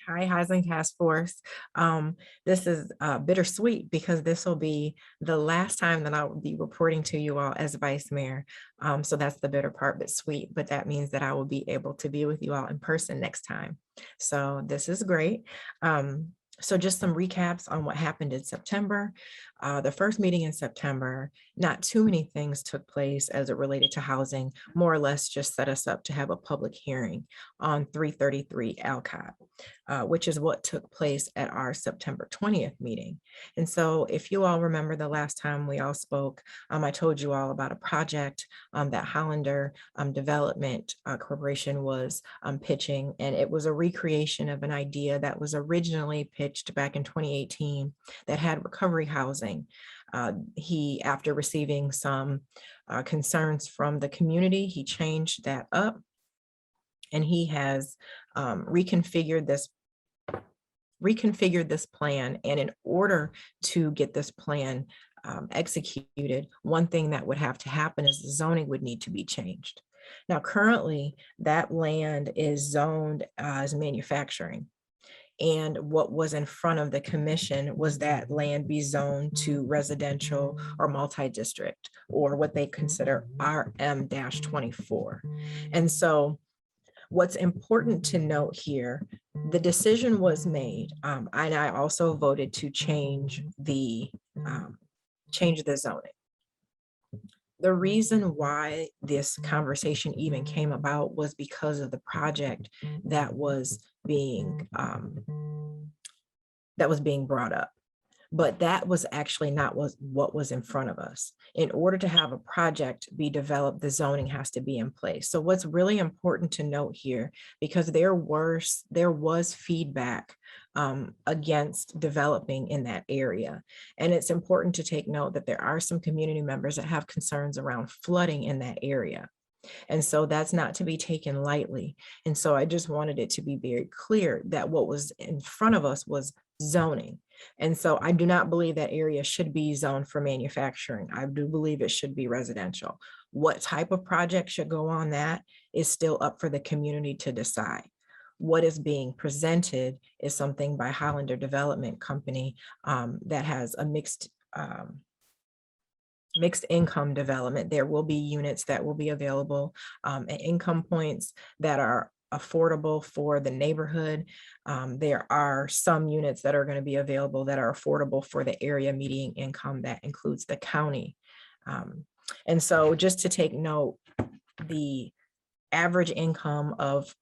Hi, Housing Task Force. This is bittersweet because this will be the last time that I will be reporting to you all as Vice Mayor. So that's the bitter part, but sweet. But that means that I will be able to be with you all in person next time. So this is great. So just some recaps on what happened in September. The first meeting in September, not too many things took place as it related to housing, more or less just set us up to have a public hearing on 333 Alcott, which is what took place at our September 20th meeting. And so if you all remember the last time we all spoke, I told you all about a project that Hollander Development Corporation was pitching, and it was a recreation of an idea that was originally pitched back in 2018 that had recovery housing. After receiving some concerns from the community, he changed that up, and he has reconfigured this plan. And in order to get this plan executed, one thing that would have to happen is the zoning would need to be changed. Now, currently, that land is zoned as manufacturing. And what was in front of the commission was that land be zoned to residential or multi-district, or what they consider RM-24. And so what's important to note here, the decision was made, and I also voted to change the zoning. The reason why this conversation even came about was because of the project that was being brought up. But that was actually not what was in front of us. In order to have a project be developed, the zoning has to be in place. So what's really important to note here, because there was feedback against developing in that area. And it's important to take note that there are some community members that have concerns around flooding in that area. And so that's not to be taken lightly. And so I just wanted it to be very clear that what was in front of us was zoning. And so I do not believe that area should be zoned for manufacturing. I do believe it should be residential. What type of project should go on that is still up for the community to decide. What is being presented is something by Hollander Development Company that has a mixed income development. There will be units that will be available at income points that are affordable for the neighborhood. There are some units that are going to be available that are affordable for the area median income that includes the county. And so just to take note, the average income of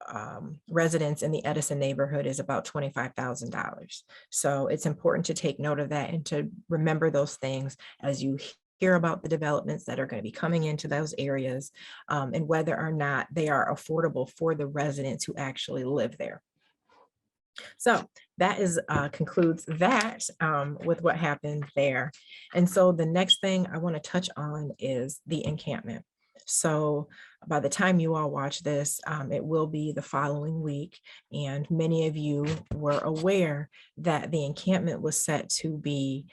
residents in the Edison neighborhood is about $25,000. So it's important to take note of that and to remember those things as you hear about the developments that are going to be coming into those areas, and whether or not they are affordable for the residents who actually live there. So that concludes that with what happened there. And so the next thing I want to touch on is the encampment. So by the time you all watch this, it will be the following week. And many of you were aware that the encampment was set to be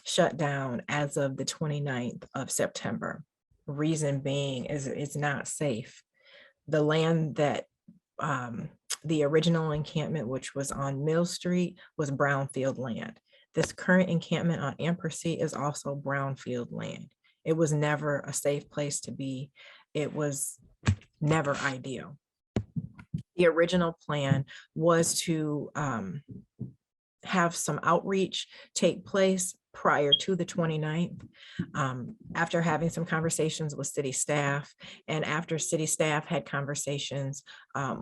shut down as of the 29th of September. Reason being is it's not safe. The land that the original encampment, which was on Mill Street, was brownfield land. This current encampment on Ampersea is also brownfield land. It was never a safe place to be. It was never ideal. The original plan was to have some outreach take place prior to the 29th, after having some conversations with city staff, and after city staff had conversations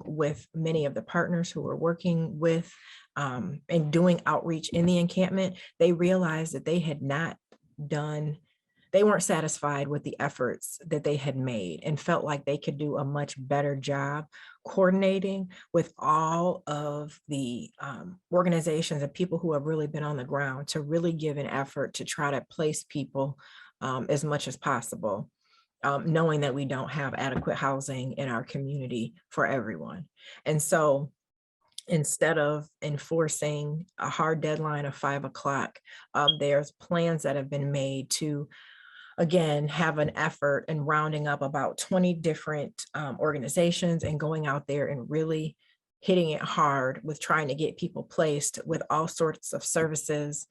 with many of the partners who were working with and doing outreach in the encampment, they realized that they weren't satisfied with the efforts that they had made and felt like they could do a much better job coordinating with all of the organizations and people who have really been on the ground to really give an effort to try to place people as much as possible, knowing that we don't have adequate housing in our community for everyone. And so instead of enforcing a hard deadline of 5 o'clock, there's plans that have been made to again, have an effort in rounding up about 20 different organizations and going out there and really hitting it hard with trying to get people placed with all sorts of services,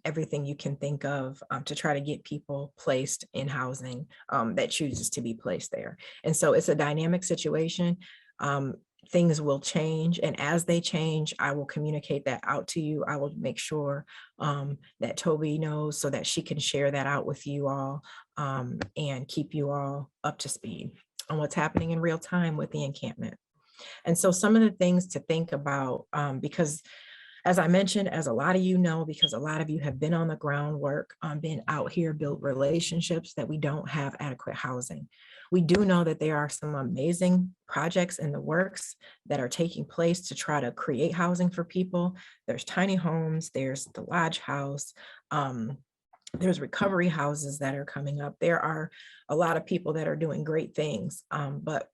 everything you can think of, to try to get people placed in housing that chooses to be placed there. And so it's a dynamic situation. Things will change, and as they change, I will communicate that out to you. I will make sure that Toby knows so that she can share that out with you all, and keep you all up to speed on what's happening in real time with the encampment. And so some of the things to think about, because as I mentioned, as a lot of you know, because a lot of you have been on the groundwork, been out here, built relationships, that we don't have adequate housing. We do know that there are some amazing projects in the works that are taking place to try to create housing for people. There's tiny homes, there's the Lodge House, there's recovery houses that are coming up. There are a lot of people that are doing great things, but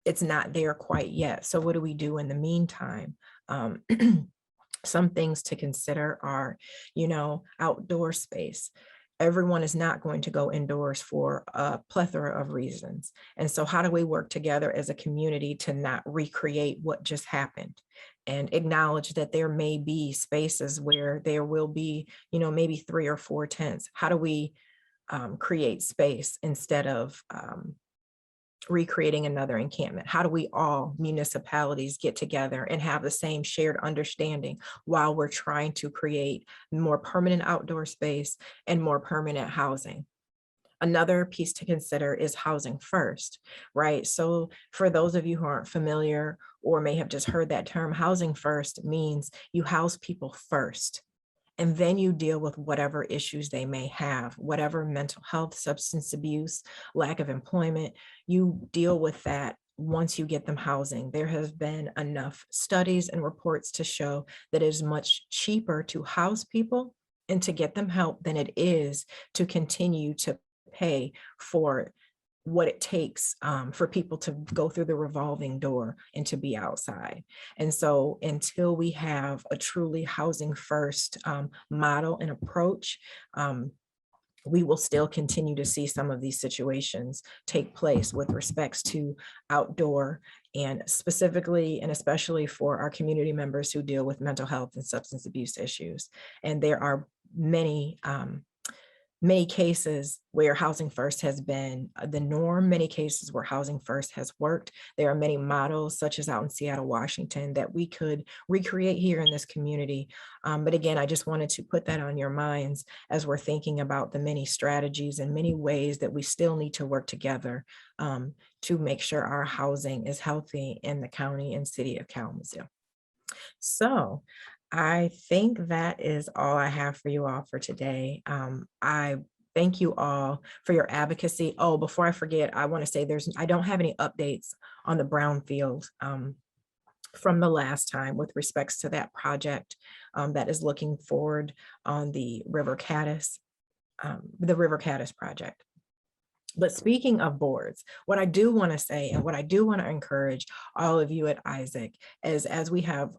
it's not there quite yet. So what do we do in the meantime? Some things to consider are, outdoor space. Everyone is not going to go indoors for a plethora of reasons. And so how do we work together as a community to not recreate what just happened, and acknowledge that there may be spaces where there will be, maybe 3 or 4 tents? How do we create space instead of recreating another encampment? How do we all municipalities get together and have the same shared understanding while we're trying to create more permanent outdoor space and more permanent housing? Another piece to consider is housing first, right? So for those of you who aren't familiar or may have just heard that term, housing first means you house people first, and then you deal with whatever issues they may have, whatever mental health, substance abuse, lack of employment. You deal with that once you get them housing. There has been enough studies and reports to show that it is much cheaper to house people and to get them help than it is to continue to pay for what it takes for people to go through the revolving door and to be outside. And so until we have a truly housing first model and approach, we will still continue to see some of these situations take place with respects to outdoor, and specifically and especially for our community members who deal with mental health and substance abuse issues. And there are many cases where housing first has been the norm, many cases where housing first has worked. There are many models, such as out in Seattle, Washington, that we could recreate here in this community. But again, I just wanted to put that on your minds as we're thinking about the many strategies and many ways that we still need to work together to make sure our housing is healthy in the county and city of Kalamazoo. So I think that is all I have for you all for today. I thank you all for your advocacy. Oh, before I forget, I want to say I don't have any updates on the brownfield from the last time with respects to that project that is looking forward on the River Caddis project. But speaking of boards, what I do want to say and what I do want to encourage all of you at Isaac is, as we have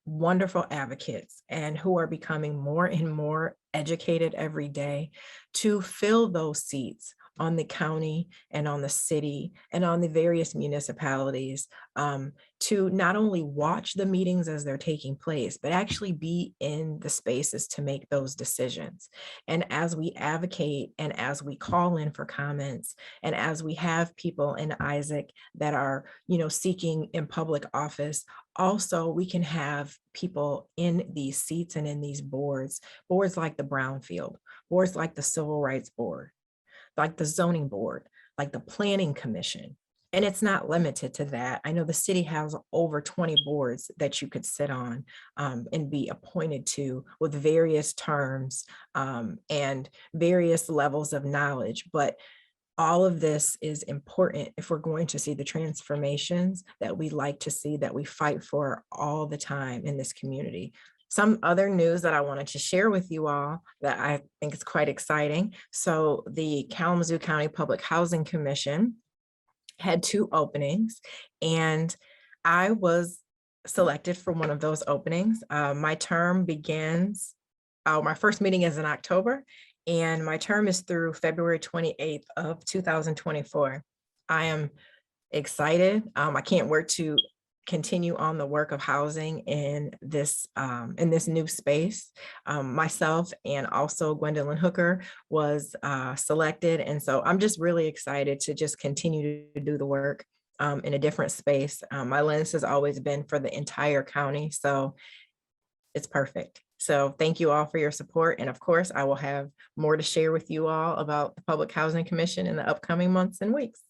wonderful advocates and who are becoming more and more educated every day, to fill those seats on the county and on the city and on the various municipalities, to not only watch the meetings as they're taking place, but actually be in the spaces to make those decisions. And as we advocate and as we call in for comments, and as we have people in Isaac that are, seeking in public office, also we can have people in these seats and in these boards like the Brownfield, boards like the Civil Rights Board, like the Zoning Board, like the Planning Commission. And it's not limited to that. I know the city has over 20 boards that you could sit on and be appointed to, with various terms and various levels of knowledge. But all of this is important if we're going to see the transformations that we like to see, that we fight for all the time in this community. Some other news that I wanted to share with you all that I think is quite exciting. So the Kalamazoo County Public Housing Commission had 2 openings, and I was selected for one of those openings. My term begins, my first meeting is in October, and my term is through February 28th of 2024. I am excited. I can't wait to continue on the work of housing in this new space. Myself and also Gwendolyn Hooker was selected. And so I'm just really excited to just continue to do the work in a different space. My lens has always been for the entire county, so it's perfect. So thank you all for your support. And of course, I will have more to share with you all about the Public Housing Commission in the upcoming months and weeks.